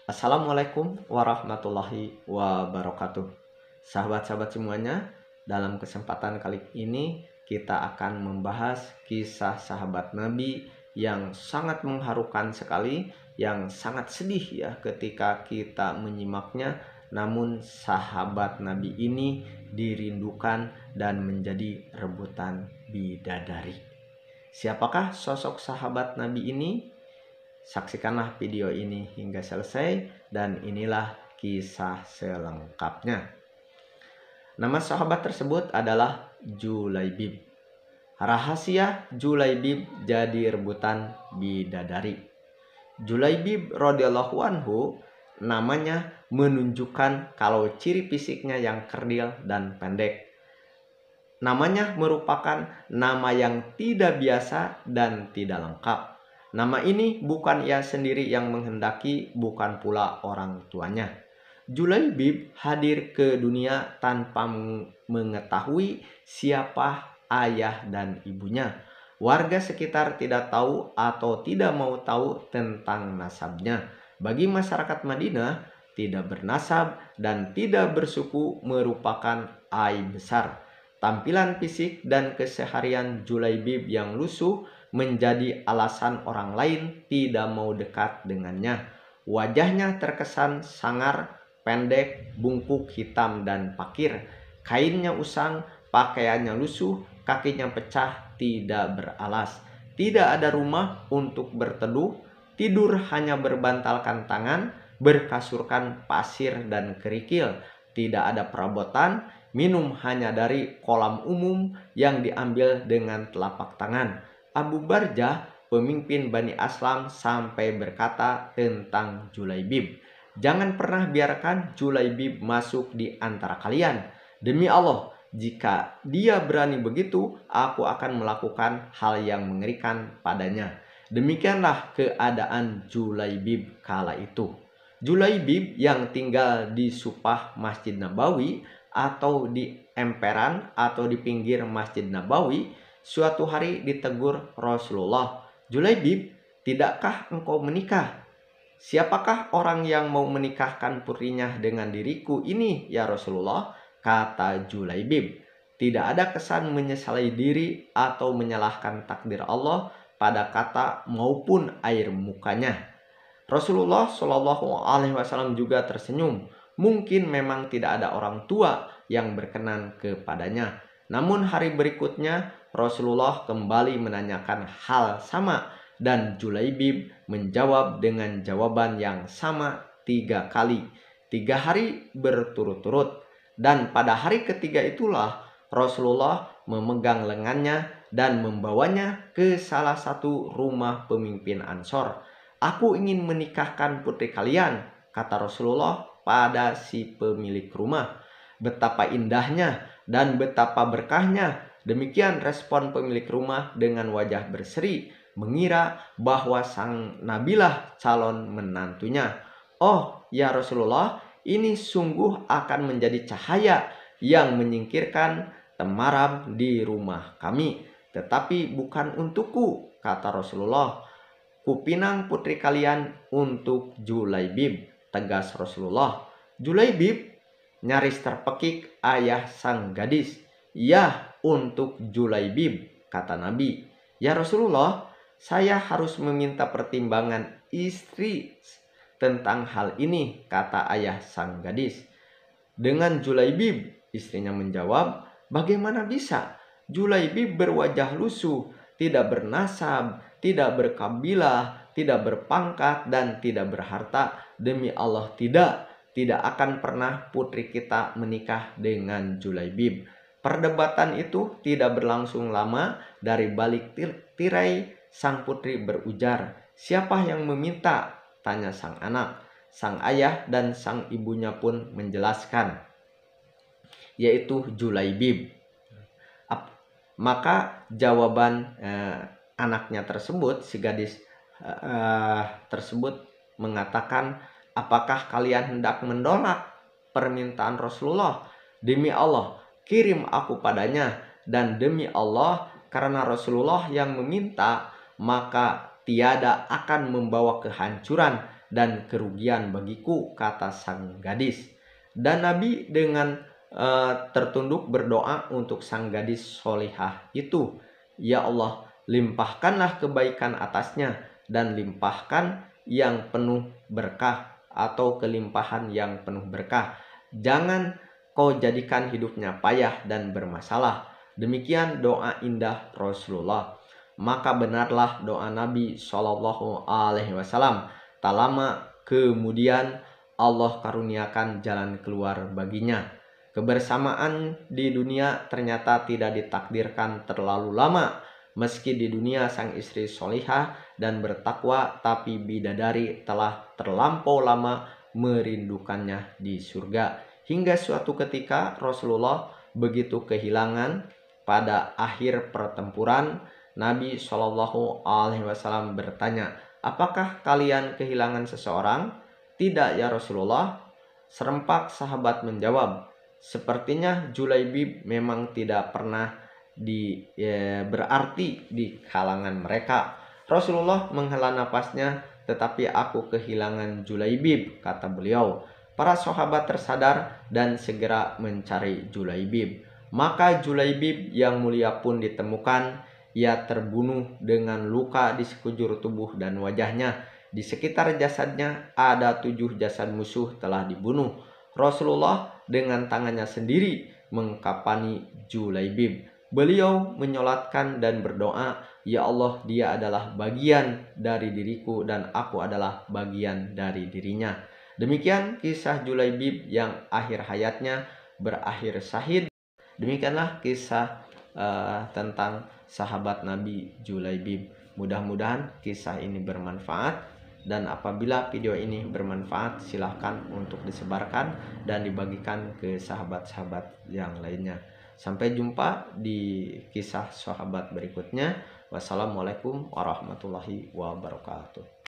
Assalamualaikum warahmatullahi wabarakatuh. Sahabat-sahabat semuanya, dalam kesempatan kali ini kita akan membahas kisah sahabat Nabi yang sangat mengharukan sekali, yang sangat sedih ya ketika kita menyimaknya. Namun sahabat Nabi ini dirindukan dan menjadi rebutan bidadari. Siapakah sosok sahabat Nabi ini? Saksikanlah video ini hingga selesai dan inilah kisah selengkapnya. Nama sahabat tersebut adalah Julaibib. Rahasia Julaibib jadi rebutan bidadari. Julaibib radhiyallahu anhu namanya menunjukkan kalau ciri fisiknya yang kerdil dan pendek. Namanya merupakan nama yang tidak biasa dan tidak lengkap. Nama ini bukan ia sendiri yang menghendaki, bukan pula orang tuanya. Julaibib hadir ke dunia tanpa mengetahui siapa ayah dan ibunya. Warga sekitar tidak tahu atau tidak mau tahu tentang nasabnya. Bagi masyarakat Madinah, tidak bernasab dan tidak bersuku merupakan aib besar. Tampilan fisik dan keseharian Julaibib yang lusuh menjadi alasan orang lain tidak mau dekat dengannya. Wajahnya terkesan sangar, pendek, bungkuk, hitam, dan pakir. Kainnya usang, pakaiannya lusuh, kakinya pecah, tidak beralas. Tidak ada rumah untuk berteduh, tidur hanya berbantalkan tangan, berkasurkan pasir dan kerikil. Tidak ada perabotan, minum hanya dari kolam umum yang diambil dengan telapak tangan. Abu Barjah, pemimpin Bani Aslam, sampai berkata tentang Julaibib, "Jangan pernah biarkan Julaibib masuk di antara kalian. Demi Allah, jika dia berani begitu, aku akan melakukan hal yang mengerikan padanya." Demikianlah keadaan Julaibib kala itu. Julaibib yang tinggal di supah Masjid Nabawi atau di emperan atau di pinggir Masjid Nabawi, suatu hari ditegur Rasulullah, "Julaibib, tidakkah engkau menikah?" "Siapakah orang yang mau menikahkan putrinya dengan diriku ini, ya Rasulullah?" kata Julaibib. Tidak ada kesan menyesali diri atau menyalahkan takdir Allah pada kata maupun air mukanya. Rasulullah Shallallahu Alaihi Wasallam juga tersenyum. Mungkin memang tidak ada orang tua yang berkenan kepadanya. Namun hari berikutnya Rasulullah kembali menanyakan hal sama dan Julaibib menjawab dengan jawaban yang sama 3 kali, 3 hari berturut-turut. Dan pada hari ketiga itulah Rasulullah memegang lengannya dan membawanya ke salah satu rumah pemimpin Ansor. "Aku ingin menikahkan putri kalian," kata Rasulullah pada si pemilik rumah. "Betapa indahnya dan betapa berkahnya." Demikian respon pemilik rumah dengan wajah berseri, mengira bahwa sang nabilah calon menantunya. "Oh ya Rasulullah, ini sungguh akan menjadi cahaya yang menyingkirkan temaram di rumah kami. Tetapi bukan untukku," kata Rasulullah. "Kupinang putri kalian untuk Julaibib," tegas Rasulullah. Julaibib nyaris terpekik ayah sang gadis. "Ya, untuk Julaibib," kata Nabi. "Ya Rasulullah, saya harus meminta pertimbangan istri tentang hal ini," kata ayah sang gadis. Dengan Julaibib, istrinya menjawab, "Bagaimana bisa? Julaibib berwajah lusuh, tidak bernasab, tidak berkabilah, tidak berpangkat, dan tidak berharta. Demi Allah tidak akan pernah putri kita menikah dengan Julaibib." Perdebatan itu tidak berlangsung lama. Dari balik tirai, sang putri berujar, "Siapa yang meminta?" tanya sang anak. Sang ayah dan sang ibunya pun menjelaskan, yaitu Julaibib. Maka jawaban anaknya tersebut, si gadis tersebut mengatakan, "Apakah kalian hendak menolak permintaan Rasulullah? Demi Allah, kirim aku padanya. Dan demi Allah, karena Rasulullah yang meminta, maka tiada akan membawa kehancuran dan kerugian bagiku, kata sang gadis. Dan Nabi dengan tertunduk berdoa untuk sang gadis solihah itu, ya Allah, limpahkanlah kebaikan atasnya dan limpahkan yang penuh berkah atau kelimpahan yang penuh berkah. Jangan kau jadikan hidupnya payah dan bermasalah. Demikian doa indah Rasulullah. Maka benarlah doa Nabi Shallallahu Alaihi Wasallam. Tak lama kemudian Allah karuniakan jalan keluar baginya. Kebersamaan di dunia ternyata tidak ditakdirkan terlalu lama. Meski di dunia sang istri solihah dan bertakwa, tapi bidadari telah terlampau lama merindukannya di surga. Hingga suatu ketika Rasulullah begitu kehilangan. Pada akhir pertempuran, Nabi Shallallahu Alaihi Wasallam bertanya, apakah kalian kehilangan seseorang? Tidak ya Rasulullah. Serempak sahabat menjawab, sepertinya Julaibib memang tidak pernah berarti di kalangan mereka. Rasulullah menghela napasnya, tetapi aku kehilangan Julaibib, kata beliau. Para sahabat tersadar dan segera mencari Julaibib. Maka Julaibib yang mulia pun ditemukan. Ia terbunuh dengan luka di sekujur tubuh dan wajahnya. Di sekitar jasadnya ada 7 jasad musuh telah dibunuh. Rasulullah dengan tangannya sendiri mengkafani Julaibib. Beliau menyolatkan dan berdoa, ya Allah, dia adalah bagian dari diriku dan aku adalah bagian dari dirinya. Demikian kisah Julaibib yang akhir hayatnya berakhir syahid. Demikianlah kisah tentang sahabat Nabi Julaibib. Mudah-mudahan kisah ini bermanfaat, dan apabila video ini bermanfaat silahkan untuk disebarkan dan dibagikan ke sahabat-sahabat yang lainnya. Sampai jumpa di kisah sahabat berikutnya. Wassalamualaikum warahmatullahi wabarakatuh.